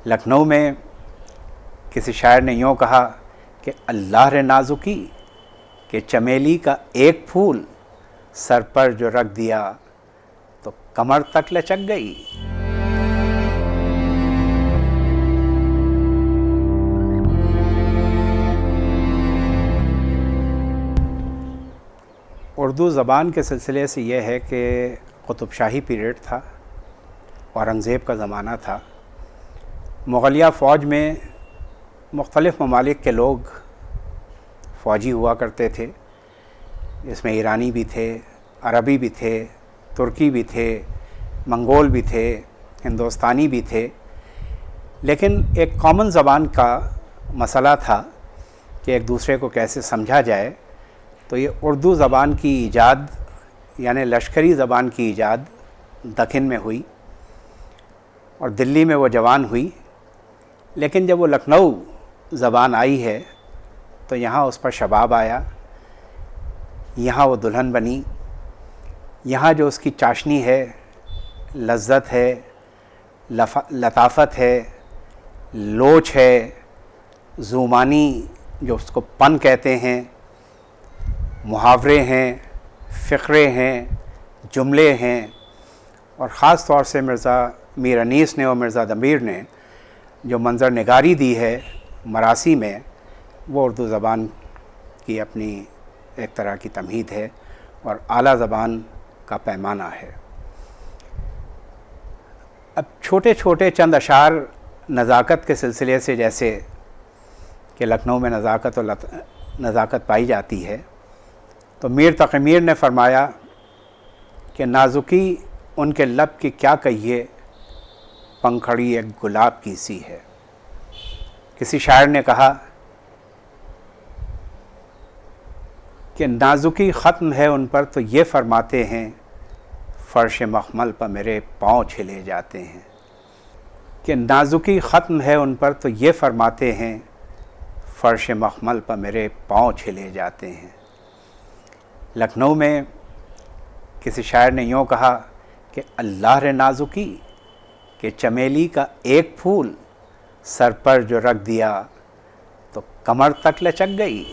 लखनऊ में किसी शायर ने यूँ कहा कि अल्लाह रे नाजुकी कि चमेली का एक फूल सर पर जो रख दिया तो कमर तक लचक गई। उर्दू ज़बान के सिलसिले से यह है कि कुतुब शाही पीरियड था, औरंगज़ेब का ज़माना था। मुग़लिया फ़ौज में मुख्तलिफ़ ममालिक के लोग फ़ौजी हुआ करते थे, इसमें ईरानी भी थे, अरबी भी थे, तुर्की भी थे, मंगोल भी थे, हिंदुस्तानी भी थे। लेकिन एक कॉमन ज़बान का मसला था कि एक दूसरे को कैसे समझा जाए। तो ये उर्दू ज़बान की ईजाद यानी लश्करी ज़बान की ईजाद दखन में हुई और दिल्ली में वो जवान हुई। लेकिन जब वो लखनऊ ज़बान आई है तो यहाँ उस पर शबाब आया, यहाँ वो दुल्हन बनी। यहाँ जो उसकी चाशनी है, लज्जत है, लताफ़त है, लोच है, ज़ुमानी जो उसको पन कहते हैं, मुहावरे हैं, फ़िक्रे हैं, जुमले हैं, और ख़ास तौर से मिर्ज़ा मीर अनीस ने और मिर्ज़ा दमीर ने जो मंज़र निगारी दी है मरासी में, वो उर्दू ज़बान की अपनी एक तरह की तमहीद है और आला ज़बान का पैमाना है। अब छोटे छोटे चंद अशार नज़ाकत के सिलसिले से, जैसे कि लखनऊ में नज़ाकत पाई जाती है, तो मीर तक़ी मीर ने फ़रमाया कि नाजुकी उनके लब की क्या कहिए, पंखड़ी एक गुलाब की सी है। किसी शायर ने कहा कि नाजुकी ख़त्म है उन पर तो ये फ़रमाते हैं, फ़र्श मखमल पर मेरे पाँव छिले जाते हैं। कि नाजुकी ख़त्म है उन पर तो ये फ़रमाते हैं, फ़र्श मखमल पर मेरे पाँव छिले जाते हैं। लखनऊ में किसी शायर ने यूँ कहा कि अल्लाह रे नाजुकी कि चमेली का एक फूल सर पर जो रख दिया तो कमर तक लचक गई।